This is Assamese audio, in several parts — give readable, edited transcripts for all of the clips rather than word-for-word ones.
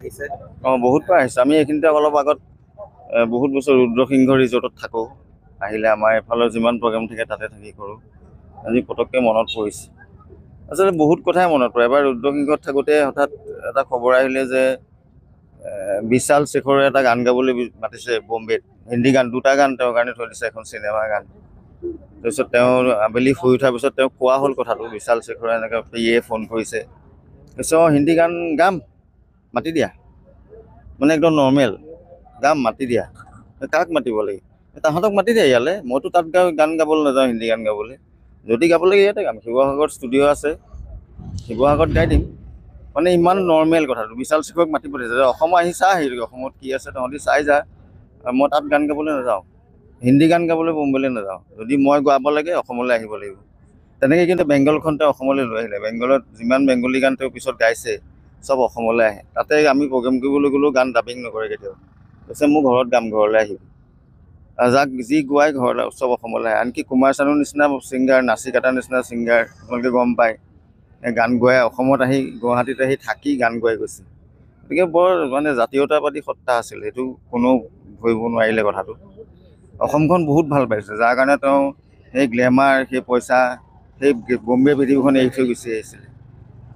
আহিছে? বহুত বাৰ আহিছে। আমি এইখিনিতে অলপ আগত বহুত বছৰ ৰুদ্ৰসিংহ ৰিজৰ্টত থাকোঁ। আহিলে আমাৰ এফালৰ যিমান প্ৰগ্ৰেম থাকে তাতে থাকি কৰোঁ। আজি পটককৈ মনত পৰিছে। আচলতে বহুত কথাই মনত পৰে। এবাৰ ৰুদ্ৰসিংহত থাকোঁতে হঠাৎ এটা খবৰ আহিলে যে বিশাল শেখৰে এটা গান গাবলৈ মাতিছে বম্বেত। হিন্দী গান, 2টা গান তেওঁৰ কাৰণে থৈ দিছে, এখন চিনেমাৰ গান। তাৰপিছত তেওঁ আবেলি শুই উঠাৰ পিছত তেওঁক কোৱা হ'ল কথাটো, বিশাল শেখৰে এনেকৈ পেহীয়ে ফোন কৰিছে। কৈছে হিন্দী গান গাম, মাতি দিয়া। মানে একদম নৰ্মেল, গাম, মাতি দিয়া। কাক মাতিব লাগে? তাহাঁতক মাতি দিয়া ইয়ালৈ। মইতো তাত গান গাবলৈ নাযাওঁ, হিন্দী গান গাবলৈ। যদি গাব লাগে ইয়াতে গাম। শিৱসাগৰত ষ্টুডিঅ' আছে, শিৱসাগৰত গাই দিম। মানে ইমান নৰ্মেল কথাটো। বিশাল শেখৰক মাতি পঠিয়াইছে যে অসম আহি চা, হেৰি অসমত কি আছে তহঁতি চাই যা। মই তাত গান গাবলৈ নাযাওঁ, হিন্দী গান গাবলৈ বম্বেলৈ নাযাওঁ। যদি মই গাব লাগে অসমলৈ আহিব লাগিব। তেনেকৈ কিন্তু বেংগলখন তেওঁ অসমলৈ লৈ আহিলে। বেংগলত যিমান বেংগলী গান তেওঁ পিছত গাইছে চব অসমলৈ আহে। তাতে আমি প্ৰগ্ৰেম কৰিবলৈ গ'লেও গান ডাবিং নকৰে কেতিয়াও। কৈছে মোৰ ঘৰত গাম, ঘৰলৈ আহিবি। যাক যি গোৱাই ঘৰলৈ চব অসমলৈ আহে। আনকি কুমাৰ চানুৰ নিচিনা ছিংগাৰ, নাচি কাটাৰ নিচিনা ছিংগাৰ, আপোনালোকে গম পায়, গান গোৱাই অসমত আহি গুৱাহাটীত আহি থাকি গান গোৱাই গৈছে। গতিকে বৰ মানে জাতীয়তাবাদী সত্তা আছিল, সেইটো কোনো ধৰিব নোৱাৰিলে কথাটো। অসমখন বহুত ভাল পাইছে, যাৰ কাৰণে তেওঁ সেই গ্লেমাৰ, সেই পইচা, সেই বম্বে পৃথিৱীখন এৰি থৈ গুচি আহিছিলে।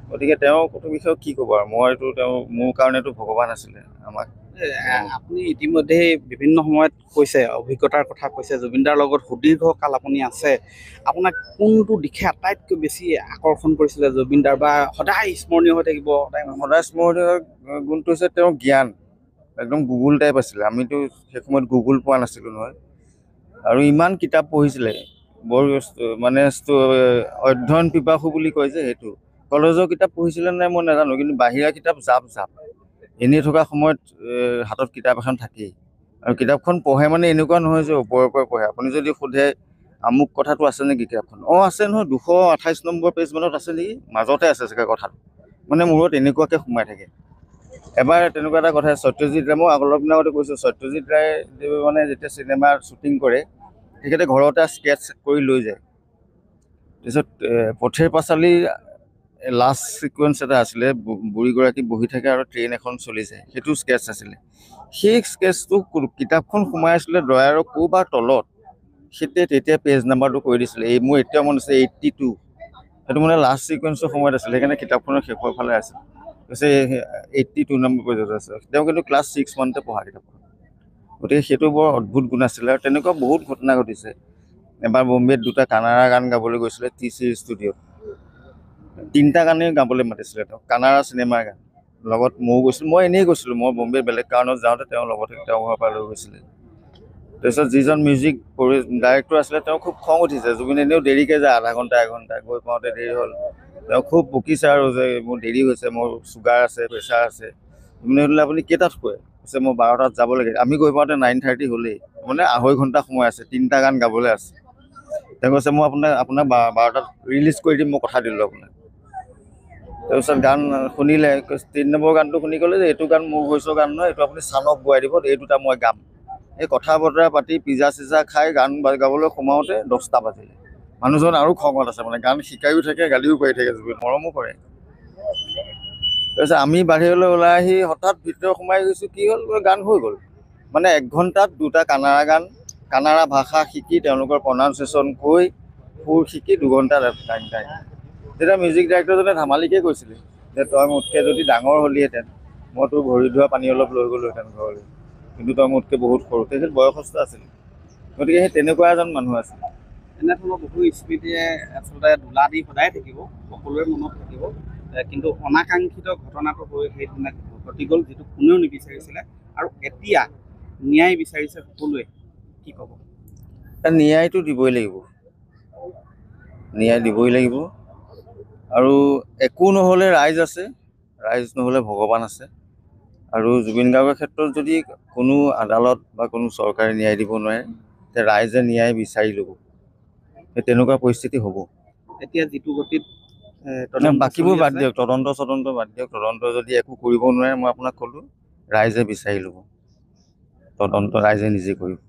গতিকে তেওঁৰ বিষয়ে কি ক'ব আৰু, মোৰ কাৰণেতো ভগৱান আছিলে আমাক। আপুনি ইতিমধ্যে বিভিন্ন সময়ত কৈছে, অভিজ্ঞতাৰ কথা কৈছে, জুবিনদাৰ লগত সুদীৰ্ঘ কাল আপুনি আছে। আপোনাক কোনটো দিশে আটাইতকৈ বেছি আকৰ্ষণ কৰিছিলে জুবিনদাৰ, বা সদায় স্মৰণীয় হৈ থাকিব? সদায় স্মৰণীয় গুণটো হৈছে তেওঁৰ জ্ঞান। একদম গুগল টাইপ আছিলে। আমিতো সেই সময়ত গুগল পোৱা নাছিলোঁ নহয়। আৰু ইমান কিতাপ পঢ়িছিলে, বৰ মানে অধ্যয়ন পিপাসু বুলি কয় যে, সেইটো। কলেজৰ কিতাপ পঢ়িছিলে নাই মই নাজানো, কিন্তু বাহিৰা কিতাপ জাপ জাপ। এনেই থকা সময়ত হাতত কিতাপ এখন থাকেই। আৰু কিতাপখন পঢ়ে মানে এনেকুৱা নহয় যে ওপৰে ওপৰে পঢ়ে। আপুনি যদি সোধে আমুক কথাটো আছে নেকি কিতাপখন, আছে নহয়, 228 নম্বৰ পেজ মানত আছে নেকি, মাজতে আছে চাগে কথাটো। মানে মূৰত এনেকুৱাকৈ সোমাই থাকে। এবাৰ তেনেকুৱা এটা কথা, সত্যজিৎ ৰায়, মই অলপ দিনৰ আগতে কৈছোঁ, সত্যজিৎ ৰায় মানে যেতিয়া চিনেমাৰ শ্বুটিং কৰে, তেখেতে ঘৰতে স্কেটছ কৰি লৈ যায়। তাৰপিছত পথেৰ পাঁচালী লাষ্ট ছিকুৱেঞ্চ এটা আছিলে, বুঢ়ীগৰাকী বহি থাকে আৰু ট্ৰেইন এখন চলি যায়, সেইটো স্কেটছ আছিলে। সেই স্কেটছটো কিতাপখন সোমাই আছিলে ড্ৰয়াৰৰ ক'ৰবাৰ তলত। তেতিয়া পেজ নাম্বাৰটো কৰি দিছিলে, মোৰ এতিয়াও মনত আছে 82। সেইটো মানে লাষ্ট ছিকুৱেঞ্চৰ সময়ত আছিলে, সেইকাৰণে কিতাপখনৰ শেষৰ ফালে আছিল। কৈছে 82 নম্বৰ পেজত আছে। তেওঁ কিন্তু ক্লাছ 6 মানতে পঢ়া কিতাপখন। গতিকে সেইটো বৰ অদ্ভুত গুণ আছিলে। আৰু তেনেকুৱা বহুত ঘটনা ঘটিছে। এবাৰ বম্বেত 2টা কানাড়া গান গাবলৈ গৈছিলে TC ষ্টুডিঅ'ত। 3টা গানেই গাবলৈ মাতিছিলে তেওঁক, কানাড়া চিনেমাৰ গান। লগত ময়ো গৈছিলোঁ, মই এনেই গৈছিলোঁ, মই বম্বে বেলেগ কাৰণত যাওঁতে তেওঁ লগতে তেওঁৰ ঘৰৰ পৰা লৈ গৈছিলে। তাৰপিছত যিজন মিউজিক ডাইৰেক্টৰ আছিলে, তেওঁ খুব খং উঠিছে। জুবিন এনেও দেৰিকৈ যায়, আধা ঘণ্টা এঘণ্টা, গৈ পাওঁতে দেৰি হ'ল। তেওঁ খুব বকিছে আৰু যে মোৰ দেৰি হৈছে, মোৰ চুগাৰ আছে, প্ৰেছাৰ আছে। জুবিনে সুধিলে আপুনি কেইটাত শুৱে? কৈছে মই 12টাত যাব লাগে। আমি গৈ পাওঁতে 9:30 হ'লেই, মানে আঢ়ৈ ঘণ্টা সময় আছে, 3টা গান গাবলৈ আছে। তেওঁ কৈছে মই আপোনাক 12টাত ৰিলিজ কৰি দিম, মই কথা দিলোঁ আপোনাক। তাৰপিছত গান শুনিলে, 3 নম্বৰ গানটো শুনি ক'লে যে এইটো গান মোৰ ভইচৰ গান নহয়, এইটো আপুনি চানক গোৱাই দিব, এই 2টা মই গাম। এই কথা বতৰা পাতি পিজ্জা চিজা খাই গান গাবলৈ সোমাওঁতে 10টা বাজিলে। মানুহজন আৰু খঙত আছে, মানে গান শিকায়ো থাকে, গালিও পাৰি থাকে, জুবিন মৰমো কৰে। তাৰপিছত আমি বাহিৰলৈ ওলাই আহি হঠাৎ ভিতৰত সোমাই গৈছোঁ, কি হ'ল, গান হৈ গ'ল। মানে 1 ঘণ্টাত 2টা কানাড়া গান, কানাড়া ভাষা শিকি, তেওঁলোকৰ প্ৰনাউন্সিয়েশ্যন কৈ, সুৰ শিকি 2 ঘণ্টাত গান গায়। তেতিয়া মিউজিক ডাইৰেক্টৰজনে ধেমালিকে কৈছিলে যে তই মোতকৈ যদি ডাঙৰ হ'লিহেঁতেন, মই তোৰ ভৰি ধোৱা পানী অলপ লৈ গ'লোহেঁতেন ঘৰলৈ, কিন্তু তই মোতকৈ বহুত সৰু। তেখেত বয়সস্থ আছিল। গতিকে সেই তেনেকুৱা এজন মানুহ আছিল। এনেধৰণৰ বহু স্মৃতিয়ে আচলতে ধূলা দি সদায় থাকিব, সকলোৰে মনত থাকিব। কিন্তু অনাকাংক্ষিত ঘটনাটো হৈ সেইদিনা ঘটি গ'ল, যিটো কোনেও নিবিচাৰিছিলে। আৰু এতিয়া ন্যায় বিচাৰিছে সকলোৱে, কি ক'ব? ন্যায়টো দিবই লাগিব, ন্যায় দিবই লাগিব। আৰু একো নহ'লে ৰাইজ আছে, ৰাইজ নহ'লে ভগৱান আছে। আৰু জুবিন গাৰ্গৰ ক্ষেত্ৰত যদি কোনো আদালত বা কোনো চৰকাৰে ন্যায় দিব নোৱাৰে, তে ৰাইজে ন্যায় বিচাৰি ল'ব। তেনেকুৱা পৰিস্থিতি হ'ব। এতিয়া যিটো গতিত বাকীবোৰ বাদ দিয়ক, তদন্ত বাদ দিয়ক। তদন্ত যদি একো কৰিব নোৱাৰে, মই আপোনাক ক'লোঁ, ৰাইজে বিচাৰি ল'ব, তদন্ত ৰাইজে নিজে কৰিব।